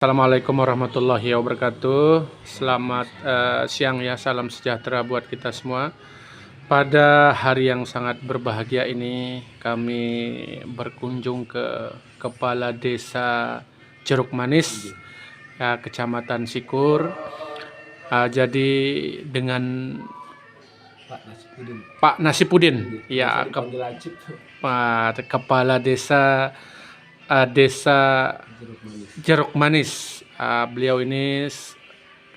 Assalamualaikum warahmatullahi wabarakatuh. Selamat siang ya, salam sejahtera buat kita semua. Pada hari yang sangat berbahagia ini, kami berkunjung ke Kepala Desa Jeruk Manis, ya, Kecamatan Sikur. Jadi dengan Pak Nasipudin, ya, Kepala Desa Jeruk Manis. Beliau ini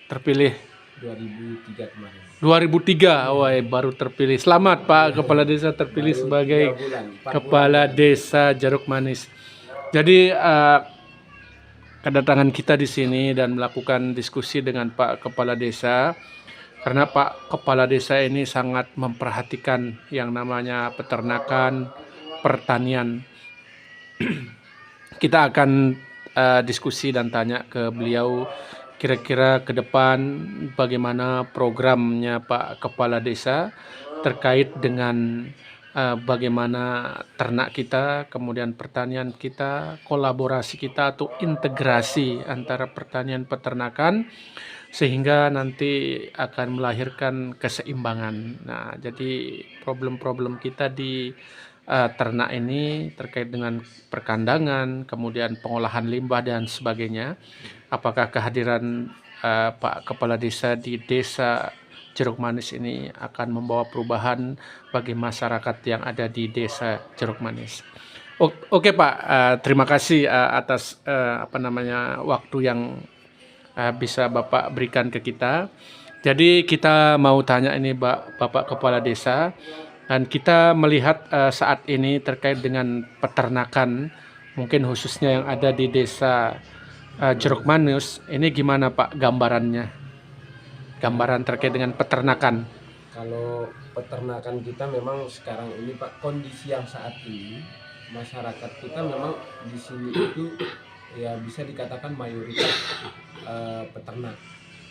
terpilih 2003 kemarin. 2003, wah, baru terpilih. Selamat Pak Kepala Desa terpilih sebagai Kepala Desa Jeruk Manis. Jadi kedatangan kita di sini dan melakukan diskusi dengan Pak Kepala Desa karena Pak Kepala Desa ini sangat memperhatikan yang namanya peternakan, pertanian. Kita akan diskusi dan tanya ke beliau kira-kira ke depan bagaimana programnya Pak Kepala Desa terkait dengan bagaimana ternak kita, kemudian pertanian kita, kolaborasi kita atau integrasi antara pertanian peternakan sehingga nanti akan melahirkan keseimbangan. Nah, jadi problem-problem kita di ternak ini terkait dengan perkandangan, kemudian pengolahan limbah dan sebagainya. Apakah kehadiran Pak Kepala Desa di Desa Jeruk Manis ini akan membawa perubahan bagi masyarakat yang ada di Desa Jeruk Manis? Oke Pak, terima kasih atas waktu yang bisa Bapak berikan ke kita. Jadi kita mau tanya ini Bapak Kepala Desa, dan kita melihat saat ini terkait dengan peternakan, mungkin khususnya yang ada di Desa Jeruk Manis, ini gimana Pak gambarannya? Gambaran terkait dengan peternakan. Kalau peternakan kita memang sekarang ini Pak, kondisi yang saat ini masyarakat kita memang di sini itu ya bisa dikatakan mayoritas peternak.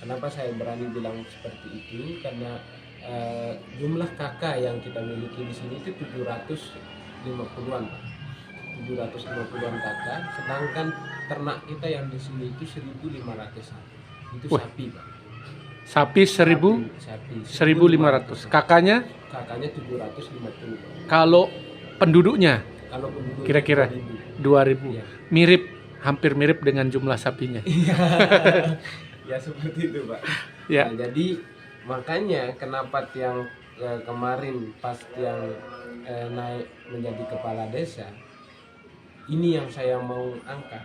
Kenapa saya berani bilang seperti itu? Karena jumlah kakak yang kita miliki di sini itu 750-an Pak. 750-an kakak, sedangkan ternak kita yang di sini itu 1.500 sapi. Itu sapi Pak. Sapi 1.500. Kakaknya 750. kalau penduduknya Kalau penduduk kira-kira 2.000. Ya. Hampir mirip dengan jumlah sapinya. Ya seperti itu Pak. Ya. Nah, jadi makanya kenapa yang kemarin pas yang naik menjadi kepala desa, ini yang saya mau angkat,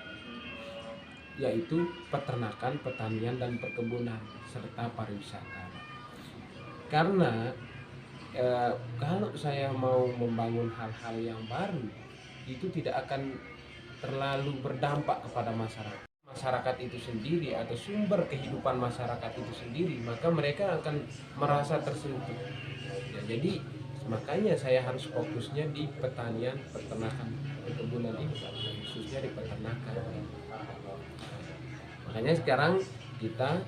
yaitu peternakan, pertanian dan perkebunan serta pariwisata. Karena kalau saya mau membangun hal-hal yang baru, itu tidak akan terlalu berdampak kepada masyarakat itu sendiri atau sumber kehidupan masyarakat itu sendiri, maka mereka akan merasa tersentuh. Ya, jadi makanya saya harus fokusnya di pertanian, peternakan, perkebunan ini, khususnya di peternakan. Makanya sekarang kita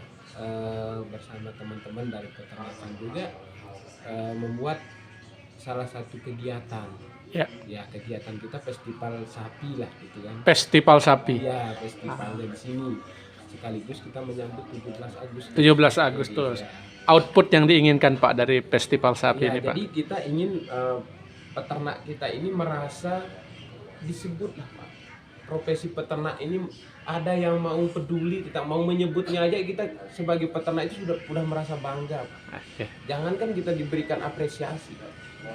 bersama teman-teman dari peternakan juga membuat salah satu kegiatan. Ya, kegiatan kita festival sapi lah gitu kan. Festival sapi. Ya, festival di sini. Sekaligus kita menyambut 17 Agustus. 17 Agustus. Ya. Output yang diinginkan Pak dari festival sapi ya, ini Pak. Jadi kita ingin peternak kita ini merasa disebut lah Pak. Profesi peternak ini ada yang mau peduli, kita mau menyebutnya aja, kita sebagai peternak itu sudah merasa bangga Pak. Jangankan kita diberikan apresiasi,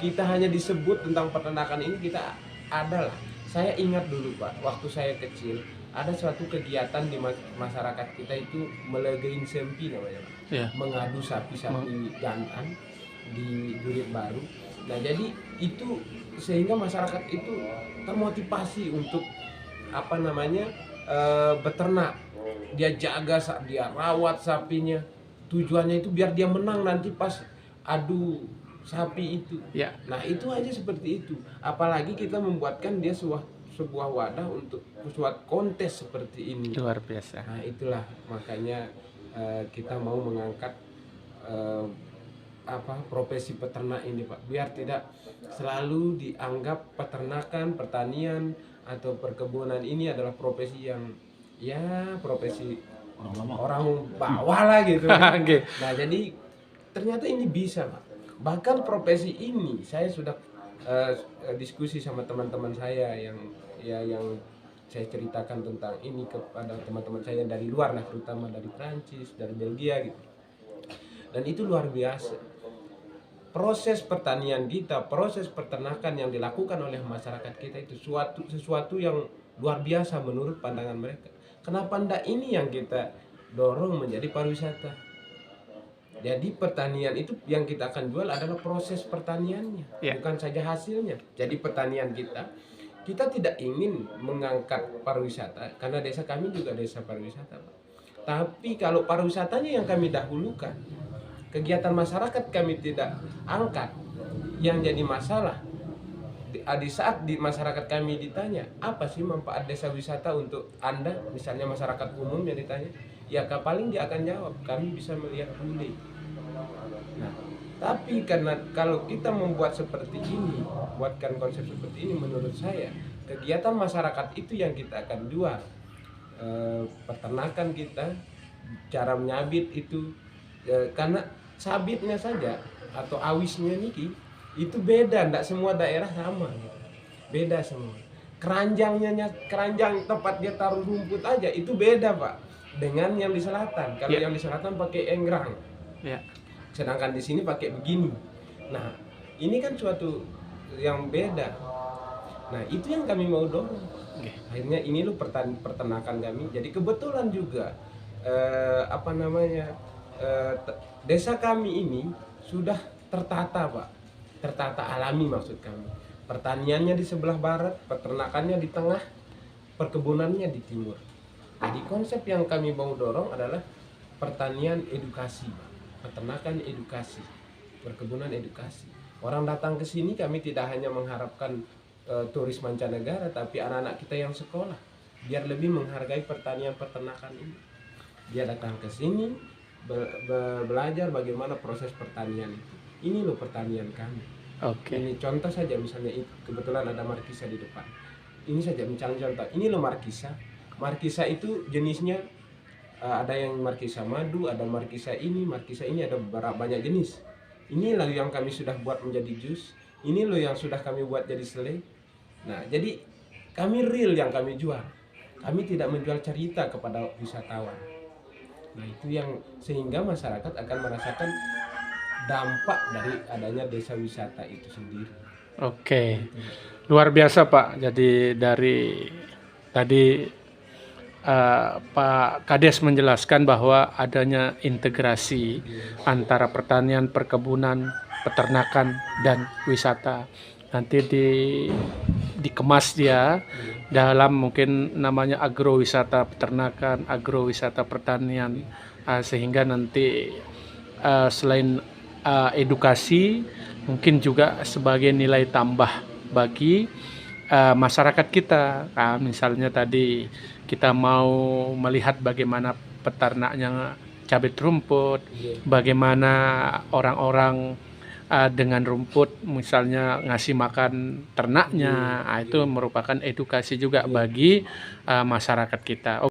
kita hanya disebut tentang peternakan ini kita ada lah. Saya ingat dulu Pak, waktu saya kecil ada suatu kegiatan di masyarakat kita itu melegein sempi namanya Pak. Ya. Mengadu sapi-sapi jantan di Durit Baru. Nah jadi itu sehingga masyarakat itu termotivasi untuk beternak. Dia jaga, dia rawat sapinya. Tujuannya itu biar dia menang nanti pas adu sapi itu. Ya. Nah itu aja seperti itu. Apalagi kita membuatkan dia sebuah wadah untuk buat kontes seperti ini. Luar biasa. Nah itulah makanya kita mau mengangkat profesi peternak ini Pak, biar tidak selalu dianggap peternakan, pertanian atau perkebunan ini adalah profesi yang ya profesi Orang lama. orang bawah lah gitu kan. Oke. Nah jadi ternyata ini bisa Pak. Bahkan profesi ini saya sudah diskusi sama teman-teman saya yang saya ceritakan tentang ini kepada teman-teman saya dari luar lah, terutama dari Prancis, dari Belgia gitu. Dan itu luar biasa. Proses pertanian kita, proses peternakan yang dilakukan oleh masyarakat kita itu sesuatu yang luar biasa menurut pandangan mereka. Kenapa ndak ini yang kita dorong menjadi pariwisata? Jadi pertanian itu yang kita akan jual adalah proses pertaniannya, Ya. bukan saja hasilnya. Jadi pertanian kita tidak ingin mengangkat pariwisata karena desa kami juga desa pariwisata, Pak. Tapi kalau pariwisatanya yang kami dahulukan, kegiatan masyarakat kami tidak angkat, yang jadi masalah di saat di masyarakat kami ditanya apa sih manfaat desa wisata untuk Anda, misalnya masyarakat umum yang ditanya, ya paling dia akan jawab kami bisa melihat bule. Nah, tapi karena kalau kita membuat seperti ini, buatkan konsep seperti ini, menurut saya kegiatan masyarakat itu yang kita akan jual. Peternakan kita, cara menyabit itu, karena sabitnya saja atau awisnya niki itu beda, tidak semua daerah sama gitu. Beda semua. Keranjang tempat dia taruh rumput aja itu beda Pak dengan yang di selatan. Kalau Ya. yang di selatan pakai enggrang, Ya. sedangkan di sini pakai begini. Nah ini kan suatu yang beda. Nah itu yang kami mau dorong. Oke. Akhirnya ini loh peternakan kami. Jadi kebetulan juga desa kami ini sudah tertata Pak, tertata alami maksud kami. Pertaniannya di sebelah barat, peternakannya di tengah, perkebunannya di timur. Jadi konsep yang kami mau dorong adalah pertanian edukasi, Pak. Peternakan edukasi, perkebunan edukasi. Orang datang ke sini kami tidak hanya mengharapkan turis mancanegara, tapi anak-anak kita yang sekolah biar lebih menghargai pertanian peternakan ini. Dia datang ke sini belajar bagaimana proses pertanian itu. Ini loh pertanian kami. Oke. Ini contoh saja, misalnya kebetulan ada markisa di depan. Ini saja misalnya contoh. Ini loh markisa. Markisa itu jenisnya ada yang markisa madu, ada markisa ini ada banyak jenis. Ini loh yang kami sudah buat menjadi jus. Ini loh yang sudah kami buat jadi selai. Nah, jadi kami real yang kami jual. Kami tidak menjual cerita kepada wisatawan. Nah, itu yang sehingga masyarakat akan merasakan dampak dari adanya desa wisata itu sendiri. Oke. Luar biasa Pak. Jadi dari tadi Pak Kades menjelaskan bahwa adanya integrasi antara pertanian, perkebunan, peternakan, dan wisata. Nanti dikemas dia dalam mungkin namanya agrowisata peternakan, agrowisata pertanian, sehingga nanti selain edukasi mungkin juga sebagai nilai tambah bagi masyarakat kita. Misalnya tadi kita mau melihat bagaimana peternaknya cabai rumput, bagaimana orang-orang dengan rumput misalnya ngasih makan ternaknya, itu merupakan edukasi juga bagi masyarakat kita.